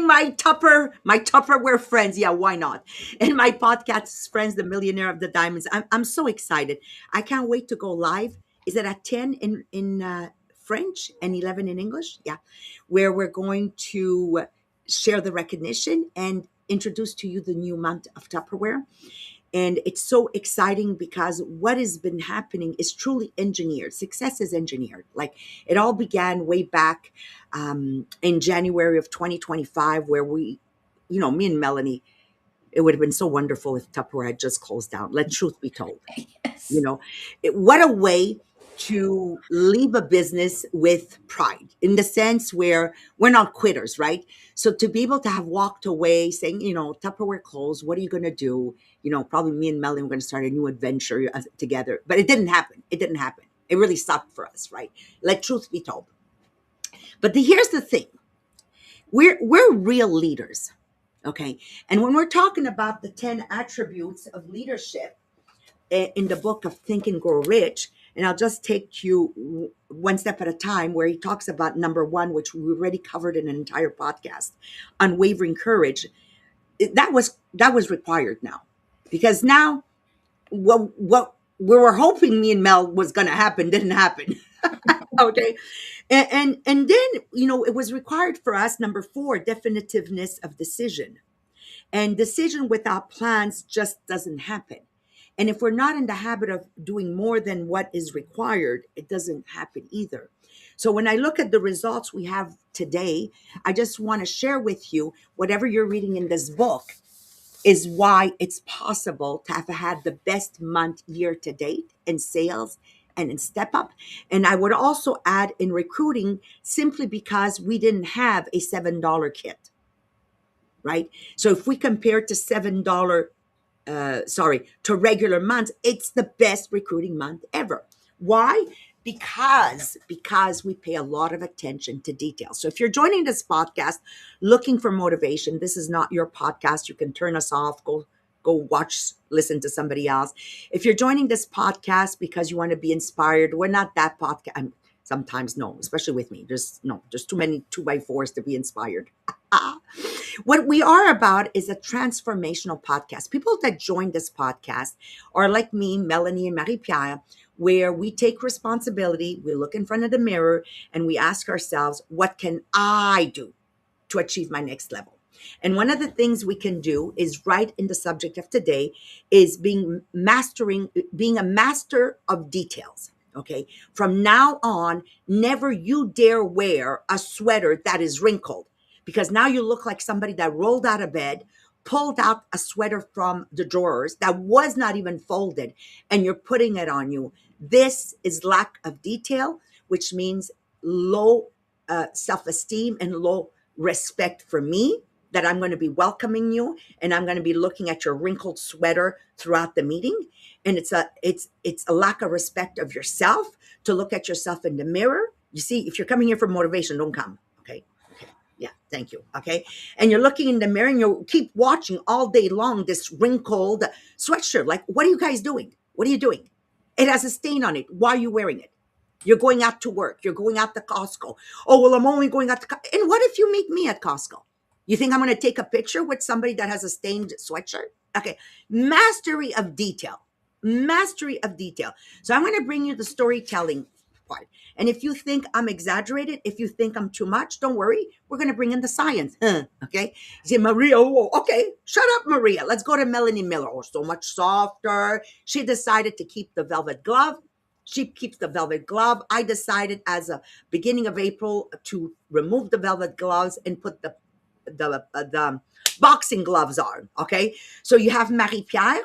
my Tupperware friends. Yeah, why not? And my podcast friends, the Millionaire of the Diamonds. I'm so excited. I can't wait to go live. Is it at 10 in French and 11 in English? Yeah, where we're going to share the recognition and introduce to you the new month of Tupperware. And it's so exciting because what has been happening is truly engineered. Success is engineered. Like it all began way back in January of 2025, where me and Melanie, it would have been so wonderful if Tupperware had just closed down. Let truth be told. You Yes. know, what a way to leave a business with pride, in the sense where we're not quitters, right? So to be able to have walked away saying, Tupperware closed, what are you going to do? Probably me and Melanie were going to start a new adventure together, but it didn't happen. It really sucked for us, right? Let truth be told. But here's the thing. We're real leaders, okay? And when we're talking about the 10 attributes of leadership, in the book of Think and Grow Rich, and I'll just take you one step at a time, where he talks about number one, which we already covered in an entire podcast, unwavering courage. That was required now, because now what we were hoping me and Mel was going to happen didn't happen. Okay, and then it was required for us. Number four, definitiveness of decision. And decision without plans just doesn't happen. And if we're not in the habit of doing more than what is required, it doesn't happen either. So when I look at the results we have today, I just want to share with you whatever you're reading in this book is why it's possible to have had the best month year to date in sales and in step up. And I would also add in recruiting, simply because we didn't have a $7 kit, right? So if we compare to $7, to regular months, it's the best recruiting month ever. Why? Because we pay a lot of attention to details. So if you're joining this podcast looking for motivation, this is not your podcast. You can turn us off, go watch, listen to somebody else. If you're joining this podcast because you want to be inspired, we're not that podcast. Sometimes no, especially with me. There's too many 2x4s to be inspired. What we are about is a transformational podcast. People that join this podcast are like me, Melanie, and Marie-Pierre, where we take responsibility, we look in front of the mirror, and we ask ourselves, what can I do to achieve my next level? And one of the things we can do is, right in the subject of today, is being a master of details. Okay. From now on, never you dare wear a sweater that is wrinkled, because now you look like somebody that rolled out of bed, pulled out a sweater from the drawers that was not even folded, and you're putting it on you. This is lack of detail, which means low self-esteem and low respect for me, that I'm going to be welcoming you and I'm going to be looking at your wrinkled sweater throughout the meeting. And it's a lack of respect of yourself to look at yourself in the mirror. You see, if you're coming here for motivation, don't come. Okay. Yeah, thank you. Okay. And you're looking in the mirror and you keep watching all day long this wrinkled sweatshirt. Like, what are you guys doing? What are you doing? It has a stain on it. Why are you wearing it? You're going out to work. You're going out to Costco. Oh, well, I'm only going out to And what if you meet me at Costco? You think I'm going to take a picture with somebody that has a stained sweatshirt? Okay. Mastery of detail. Mastery of detail. So I'm going to bring you the storytelling part. And if you think I'm exaggerated, if you think I'm too much, don't worry. We're going to bring in the science. Okay. You say, Maria, oh, okay. Shut up, Maria. Let's go to Melanie Miller. Oh, so much softer. She decided to keep the velvet glove. She keeps the velvet glove. I decided as a beginning of April to remove the velvet gloves and put the boxing gloves on. Okay. So you have Marie-Pierre,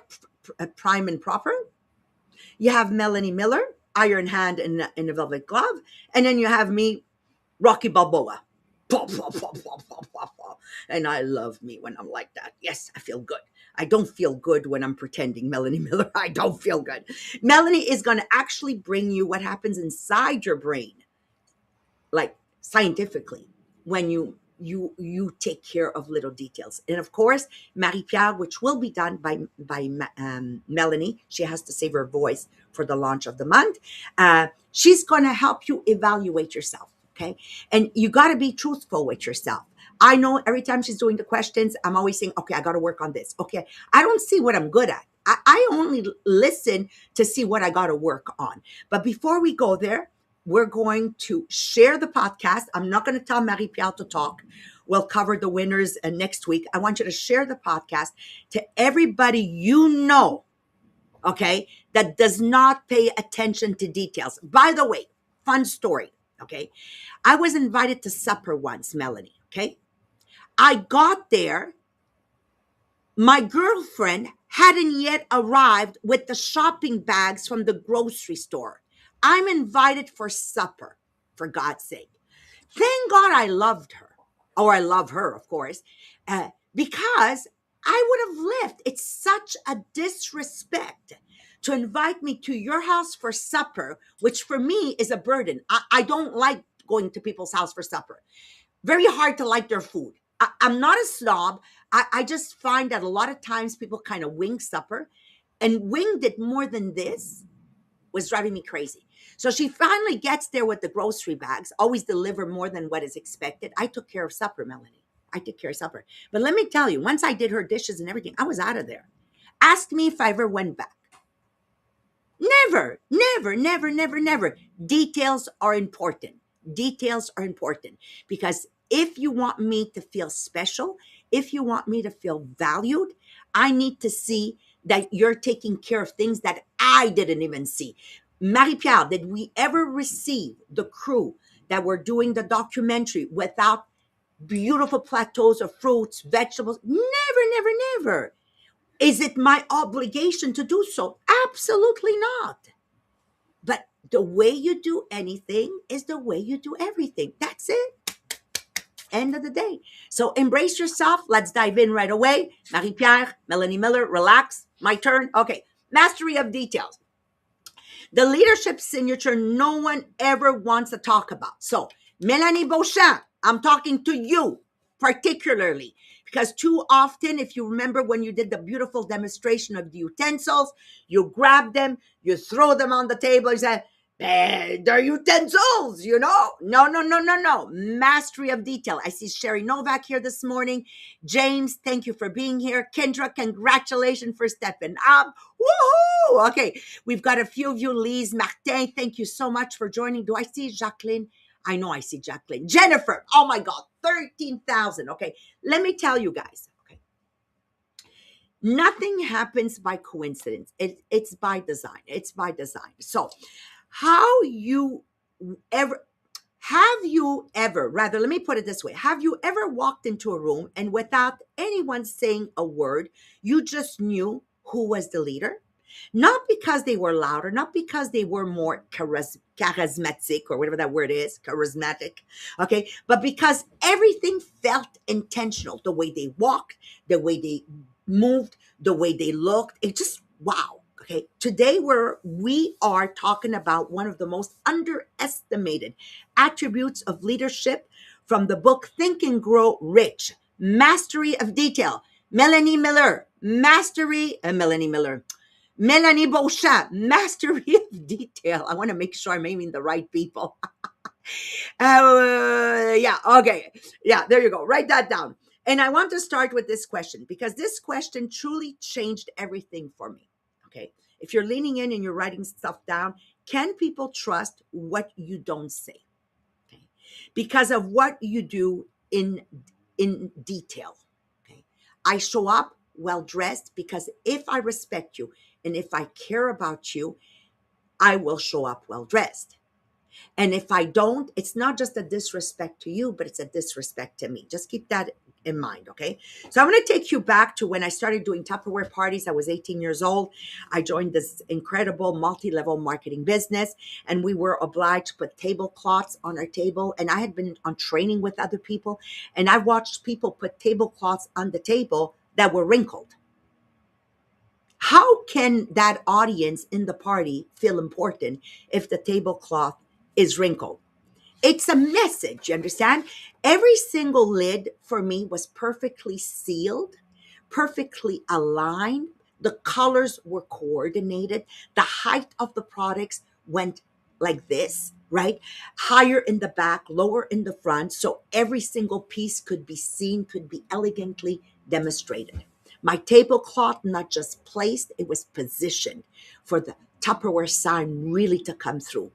prime and proper. You have Melanie Miller, iron hand in a velvet glove. And then you have me, Rocky Balboa. And I love me when I'm like that. Yes, I feel good. I don't feel good when I'm pretending Melanie Miller. I don't feel good. Melanie is going to actually bring you what happens inside your brain, like scientifically, when you take care of little details. And of course, Marie-Pierre, which will be done by Melanie. She has to save her voice for the launch of the month. She's going to help you evaluate yourself. Okay. And you got to be truthful with yourself. I know every time she's doing the questions, I'm always saying, okay, I got to work on this. Okay. I don't see what I'm good at. I only listen to see what I got to work on. But before we go there, we're going to share the podcast. I'm not going to tell Marie-Pierre to talk. We'll cover the winners next week. I want you to share the podcast to everybody you know, okay, that does not pay attention to details. By the way, fun story, okay? I was invited to supper once, Melanie, okay? I got there. My girlfriend hadn't yet arrived with the shopping bags from the grocery store. I'm invited for supper, for God's sake. Thank God I loved her, or I love her, of course, because I would have left. It's such a disrespect to invite me to your house for supper, which for me is a burden. I don't like going to people's house for supper. Very hard to like their food. I'm not a snob. I just find that a lot of times people kind of wing supper, and winged it more than this was driving me crazy. So she finally gets there with the grocery bags, always deliver more than what is expected. I took care of supper, Melanie. I took care of supper. But let me tell you, once I did her dishes and everything, I was out of there. Ask me if I ever went back. Never, never, never, never, never. Details are important. Details are important because if you want me to feel special, if you want me to feel valued, I need to see that you're taking care of things that I didn't even see. Marie-Pierre, did we ever receive the crew that were doing the documentary without beautiful plateaus of fruits, vegetables? Never, never, never. Is it my obligation to do so? Absolutely not. But the way you do anything is the way you do everything. That's it. End of the day. So embrace yourself. Let's dive in right away. Marie-Pierre, Melanie Miller, relax. My turn. Okay. Mastery of details. The leadership signature no one ever wants to talk about. So, Melanie Beauchamp, I'm talking to you particularly because too often, if you remember when you did the beautiful demonstration of the utensils, you grab them, you throw them on the table, you say, they're utensils, you know? No, no, no, no, no. Mastery of detail. I see Sherry Novak here this morning. James, thank you for being here. Kendra, congratulations for stepping up. Woohoo! Okay, we've got a few of you. Lise, Martin, thank you so much for joining. Do I see Jacqueline? I know I see Jacqueline. Jennifer, oh my God, 13,000. Okay, let me tell you guys. Okay, nothing happens by coincidence. It's by design. It's by design. So, how you ever have you ever, rather, let me put it this way. Have you ever walked into a room and without anyone saying a word, you just knew who was the leader? Not because they were louder, not because they were more charismatic or whatever that word is, charismatic, okay? But because everything felt intentional. The way they walked, the way they moved, the way they looked. It just, wow. Okay, today we are talking about one of the most underestimated attributes of leadership from the book Think and Grow Rich, Mastery of Detail. Melanie Miller, Melanie Beauchamp, Mastery of Detail. I want to make sure I'm naming the right people. Yeah, okay. Yeah, there you go. Write that down. And I want to start with this question because this question truly changed everything for me. Okay. If you're leaning in and you're writing stuff down, can people trust what you don't say? Okay. Because of what you do in detail. Okay. I show up well dressed because if I respect you and if I care about you, I will show up well dressed. And if I don't, it's not just a disrespect to you, but it's a disrespect to me. Just keep that in mind, okay? So I'm going to take you back to when I started doing Tupperware parties. I was 18 years old. I joined this incredible multi-level marketing business, and we were obliged to put tablecloths on our table. And I had been on training with other people, and I watched people put tablecloths on the table that were wrinkled. How can that audience in the party feel important if the tablecloth is wrinkled? It's a message, you understand? Every single lid for me was perfectly sealed, perfectly aligned. The colors were coordinated. The height of the products went like this. right? Higher in the back, lower in the front, so every single piece could be seen, could be elegantly demonstrated. My tablecloth, not just placed, it was positioned for the Tupperware sign really to come through.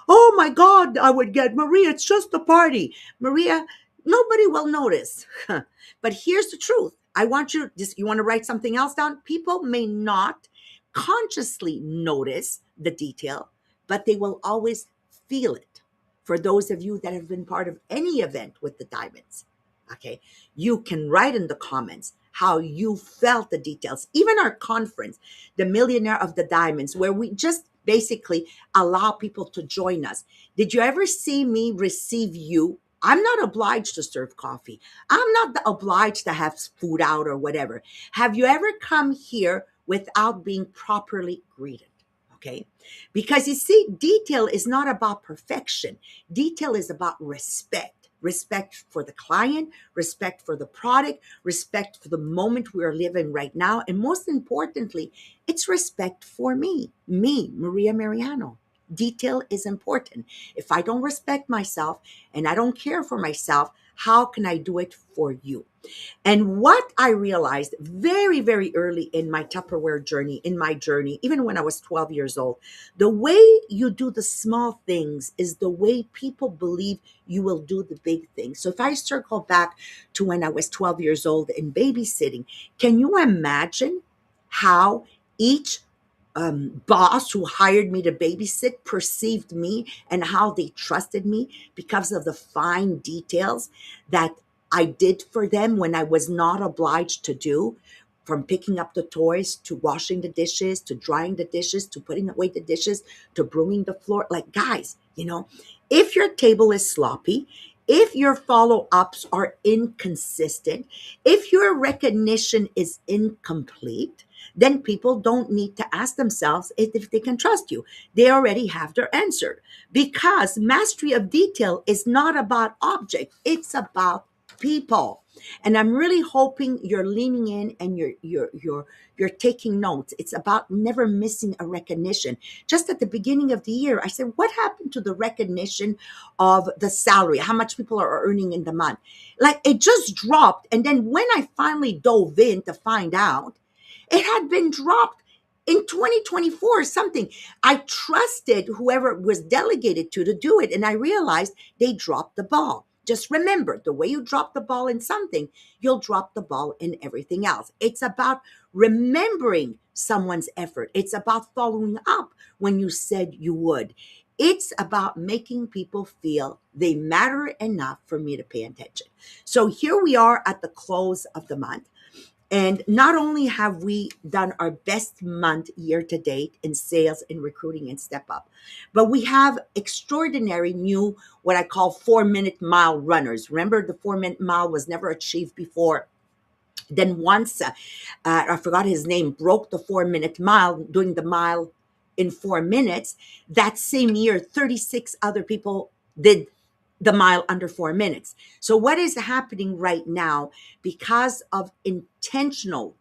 Oh my God, I would get, Maria, it's just a party. Maria, nobody will notice. But here's the truth. I want you, just, you want to write something else down? People may not consciously notice the detail, but they will always feel it. For those of you that have been part of any event with the Diamonds, okay, you can write in the comments how you felt the details. Even our conference, the Millionaire of the Diamonds, where we just basically allow people to join us. Did you ever see me receive you? I'm not obliged to serve coffee. I'm not obliged to have food out or whatever. Have you ever come here without being properly greeted? Okay. Because you see, detail is not about perfection. Detail is about respect. Respect for the client, respect for the product, respect for the moment we are living right now. And most importantly, it's respect for me, Maria Mariano. Detail is important. If I don't respect myself and I don't care for myself, how can I do it for you? And what I realized very, very early in my Tupperware journey, in my journey, even when I was 12 years old, the way you do the small things is the way people believe you will do the big things. So if I circle back to when I was 12 years old and babysitting, can you imagine how each boss who hired me to babysit perceived me and how they trusted me because of the fine details that I did for them when I was not obliged to do, from picking up the toys to washing the dishes to drying the dishes to putting away the dishes to brooming the floor. Like, guys, if your table is sloppy, if your follow ups are inconsistent, if your recognition is incomplete, then people don't need to ask themselves if they can trust you. They already have their answer, because mastery of detail is not about object, it's about people. And I'm really hoping you're leaning in and you're taking notes. It's about never missing a recognition. Just at the beginning of the year, I said, what happened to the recognition of the salary, how much people are earning in the month? Like, it just dropped. And then when I finally dove in to find out, it had been dropped in 2024 or something. I trusted whoever was delegated to do it, and I realized they dropped the ball. Just remember, the way you drop the ball in something, you'll drop the ball in everything else. It's about remembering someone's effort. It's about following up when you said you would. It's about making people feel they matter enough for me to pay attention. So here we are at the close of the month. And not only have we done our best month year to date in sales and recruiting and step up, but we have extraordinary new, what I call 4 minute mile runners. Remember, the 4 minute mile was never achieved before. Then once, I forgot his name, broke the 4 minute mile, doing the mile in 4 minutes. That same year, 36 other people did the mile under 4 minutes. So, what is happening right now, because of intentional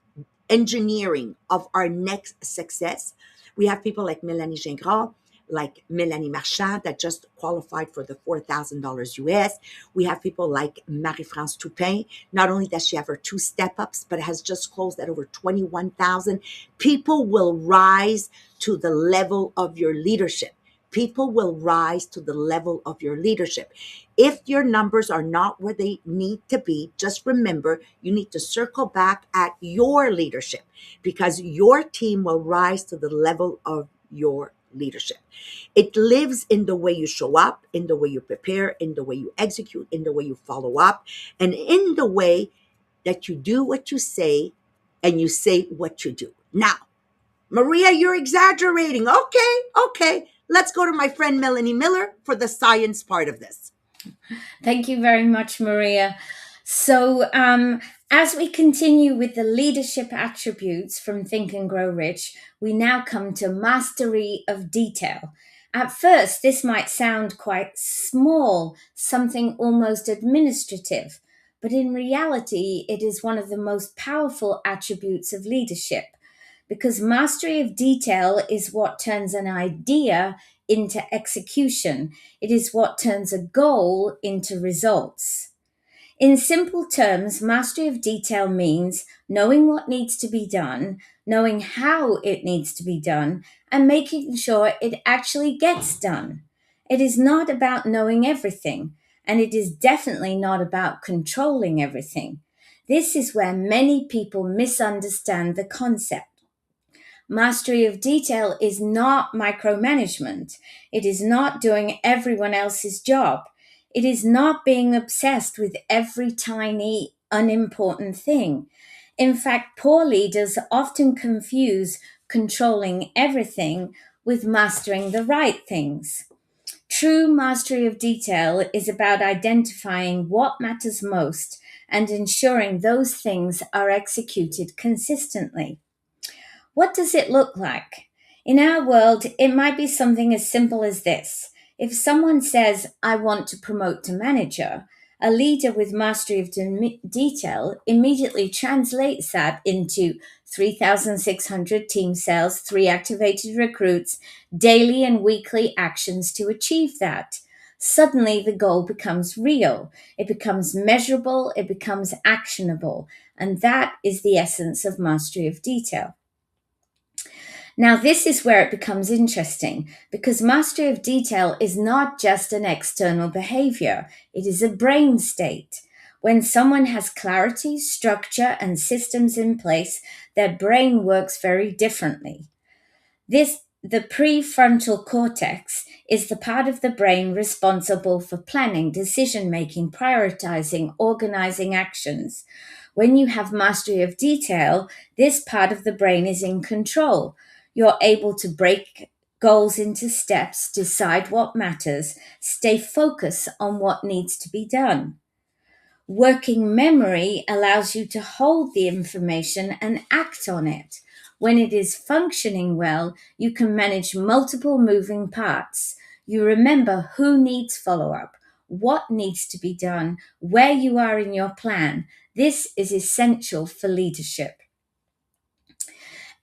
engineering of our next success? We have people like Mélanie Gingras, like Mélanie Marchand, that just qualified for the $4,000 US. We have people like Marie-France Toupin. Not only does she have her 2 step-ups, but has just closed at over 21,000. People will rise to the level of your leadership. People will rise to the level of your leadership. If your numbers are not where they need to be, just remember you need to circle back at your leadership, because your team will rise to the level of your leadership. It lives in the way you show up, in the way you prepare, in the way you execute, in the way you follow up, and in the way that you do what you say and you say what you do. Now, Maria, you're exaggerating. Okay. Let's go to my friend Melanie Miller for the science part of this. Thank you very much, Maria. So, as we continue with the leadership attributes from Think and Grow Rich, we now come to mastery of detail. At first, this might sound quite small, something almost administrative, but in reality, it is one of the most powerful attributes of leadership, because mastery of detail is what turns an idea into execution. It is what turns a goal into results. In simple terms, mastery of detail means knowing what needs to be done, knowing how it needs to be done, and making sure it actually gets done. It is not about knowing everything, and it is definitely not about controlling everything. This is where many people misunderstand the concept. Mastery of detail is not micromanagement. It is not doing everyone else's job. It is not being obsessed with every tiny, unimportant thing. In fact, poor leaders often confuse controlling everything with mastering the right things. True mastery of detail is about identifying what matters most and ensuring those things are executed consistently. What does it look like? In our world, it might be something as simple as this. If someone says, I want to promote to manager, a leader with mastery of detail immediately translates that into 3,600 team sales, 3 activated recruits, daily and weekly actions to achieve that. Suddenly, the goal becomes real, it becomes measurable, it becomes actionable, and that is the essence of mastery of detail. Now, this is where it becomes interesting because mastery of detail is not just an external behavior, it is a brain state. When someone has clarity, structure, and systems in place, their brain works very differently. The prefrontal cortex is the part of the brain responsible for planning, decision making, prioritizing, organizing actions. When you have mastery of detail, this part of the brain is in control. You're able to break goals into steps, decide what matters, stay focused on what needs to be done. Working memory allows you to hold the information and act on it. When it is functioning well, you can manage multiple moving parts. You remember who needs follow up, what needs to be done, where you are in your plan. This is essential for leadership.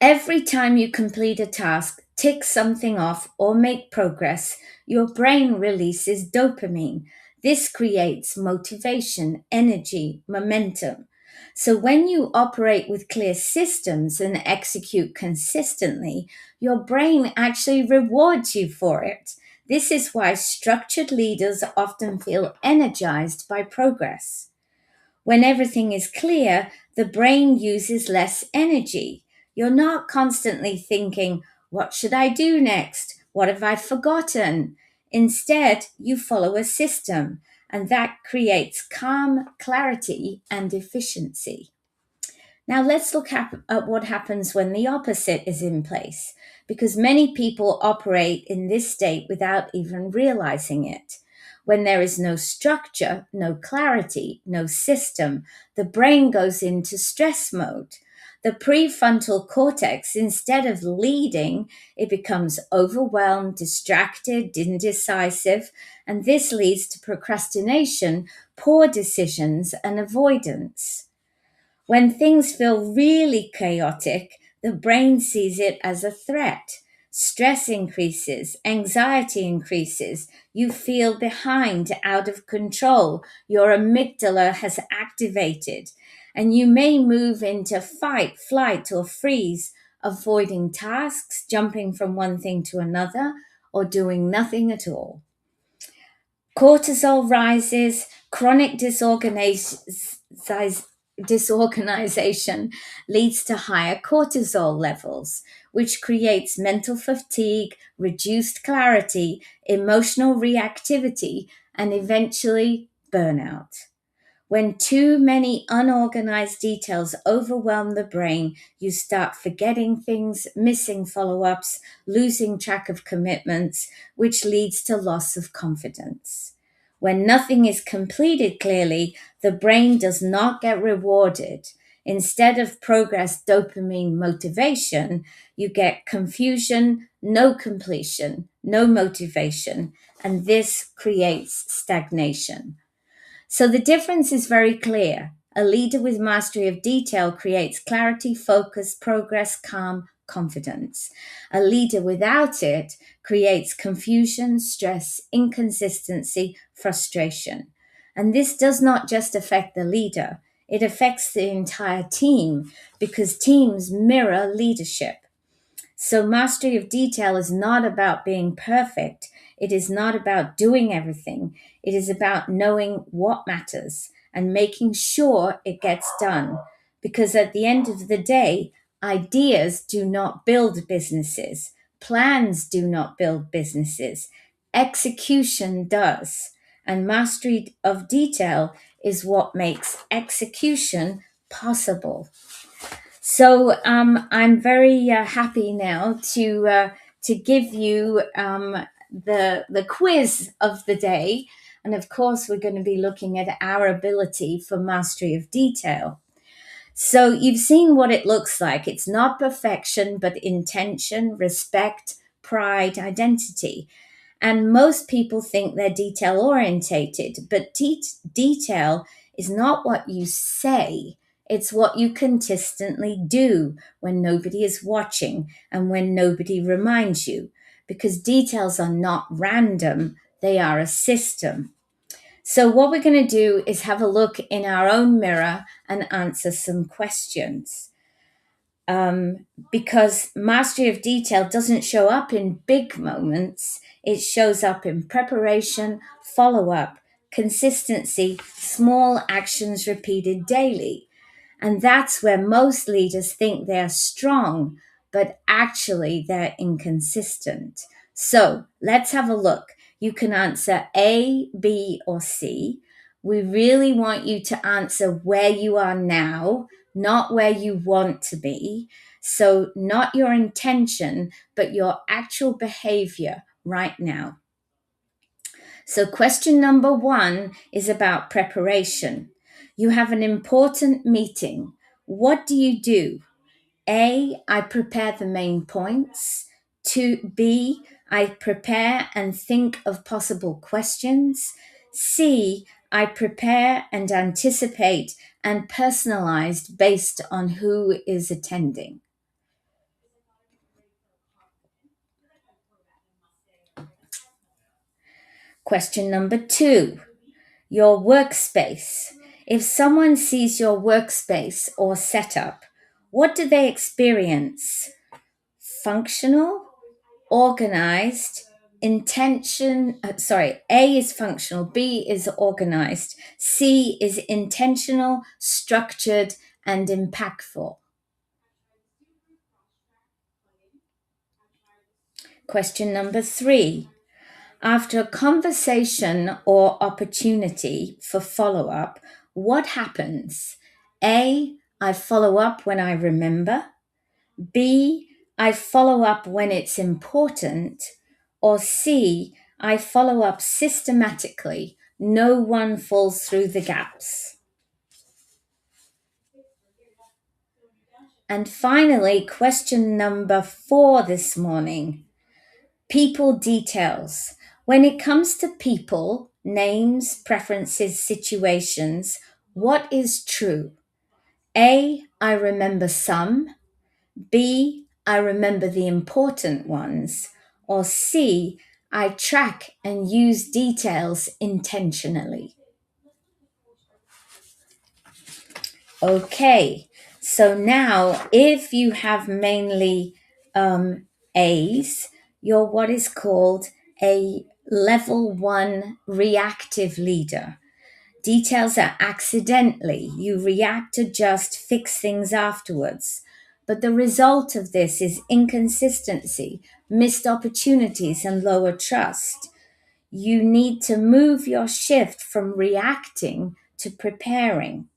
Every time you complete a task, tick something off, or make progress, your brain releases dopamine. This creates motivation, energy, momentum. So, when you operate with clear systems and execute consistently, your brain actually rewards you for it. This is why structured leaders often feel energized by progress. When everything is clear, the brain uses less energy. You're not constantly thinking, what should I do next? What have I forgotten? Instead, you follow a system, and that creates calm, clarity, and efficiency. Now, let's look at what happens when the opposite is in place, because many people operate in this state without even realizing it. When there is no structure, no clarity, no system, the brain goes into stress mode. The prefrontal cortex, instead of leading, it becomes overwhelmed, distracted, indecisive, and this leads to procrastination, poor decisions, and avoidance. When things feel really chaotic, the brain sees it as a threat. Stress increases, anxiety increases, you feel behind, out of control, your amygdala has activated, and you may move into fight, flight, or freeze, avoiding tasks, jumping from one thing to another, or doing nothing at all. Cortisol rises, chronic disorganization leads to higher cortisol levels, which creates mental fatigue, reduced clarity, emotional reactivity, and eventually burnout. When too many unorganized details overwhelm the brain, you start forgetting things, missing follow ups, losing track of commitments, which leads to loss of confidence. When nothing is completed clearly, the brain does not get rewarded. Instead of progress, dopamine, motivation, you get confusion, no completion, no motivation, and this creates stagnation. So the difference is very clear. A leader with mastery of detail creates clarity, focus, progress, calm, confidence. A leader without it creates confusion, stress, inconsistency, frustration. And this does not just affect the leader, it affects the entire team because teams mirror leadership. So, mastery of detail is not about being perfect. It is not about doing everything. It is about knowing what matters and making sure it gets done. Because at the end of the day, ideas do not build businesses, plans do not build businesses, execution does. And mastery of detail is what makes execution possible. So I'm very happy now to give you the quiz of the day, and of course we're going to be looking at our ability for mastery of detail. So you've seen what it looks like. It's not perfection, but intention, respect, pride, identity. And most people think they're detail orientated, but detail is not what you say. It's what you consistently do when nobody is watching and when nobody reminds you, because details are not random, they are a system. So, what we're going to do is have a look in our own mirror and answer some questions. Because mastery of detail doesn't show up in big moments, it shows up in preparation, follow up, consistency, small actions repeated daily. And that's where most leaders think they're strong, but actually they're inconsistent. So let's have a look. You can answer A, B, or C. We really want you to answer where you are now, not where you want to be. So, not your intention, but your actual behavior right now. So, question number one is about preparation. You have an important meeting. What do you do? A, I prepare the main points. Two, B, I prepare and think of possible questions. C, I prepare and anticipate and personalized based on who is attending. Question number two, your workspace. If someone sees your workspace or setup, what do they experience? Functional, organized, A is functional, B is organized, C is intentional, structured, and impactful. Question number three. After a conversation or opportunity for follow up, what happens? A, I follow up when I remember. B, I follow up when it's important. Or C, I follow up systematically. No one falls through the gaps. And finally, question number four this morning, people details. When it comes to people, names, preferences, situations, what is true? A, I remember some. B, I remember the important ones. Or C, I track and use details intentionally. Okay, so now if you have mainly A's, you're what is called a level one reactive leader. Details are accidentally. You react, adjust, fix things afterwards. But the result of this is inconsistency, missed opportunities, and lower trust. You need to move your shift from reacting to preparing.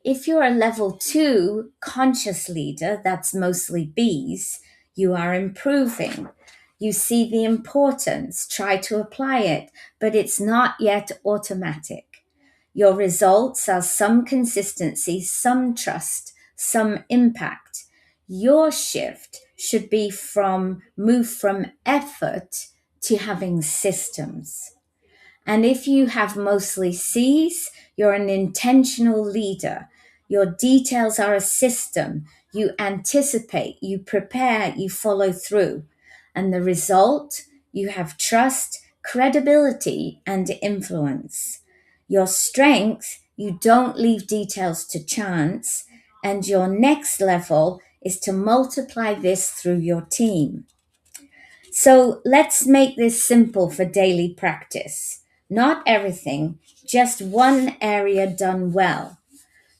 If you're a level two conscious leader, that's mostly B's, you are improving. You see the importance, try to apply it, but it's not yet automatic. Your results are some consistency, some trust, some impact. Your shift should be from move from effort to having systems. And if you have mostly C's, you're an intentional leader. Your details are a system. You anticipate, you prepare, you follow through. And the result, you have trust, credibility, and influence. Your strength, you don't leave details to chance. And your next level is to multiply this through your team. So let's make this simple for daily practice. Not everything, just one area done well.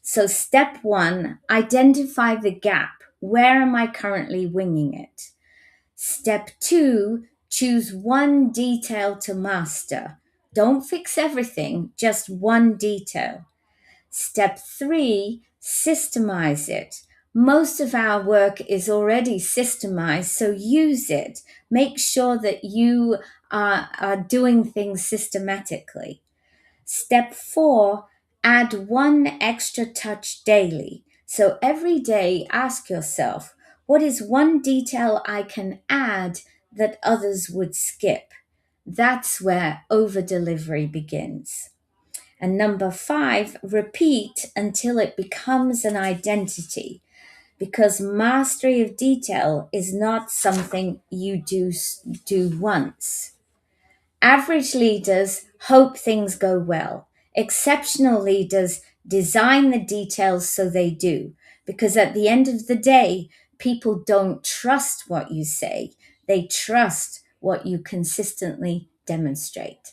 So, step one, identify the gap. Where am I currently winging it? Step two, choose one detail to master. Don't fix everything, just one detail. Step three, systemize it. Most of our work is already systemized, so use it. Make sure that you are doing things systematically. Step four, add one extra touch daily. So every day, ask yourself, what is one detail I can add that others would skip? That's where over delivery begins. And number five, repeat until it becomes an identity, because mastery of detail is not something you do once. Average leaders hope things go well. Exceptional leaders design the details so they do, because at the end of the day, people don't trust what you say, they trust what you consistently demonstrate.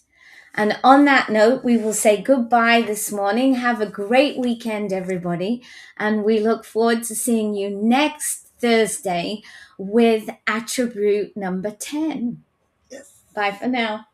And on that note, we will say goodbye this morning. Have a great weekend, everybody. And we look forward to seeing you next Thursday with attribute number 10. Yes. Bye for now.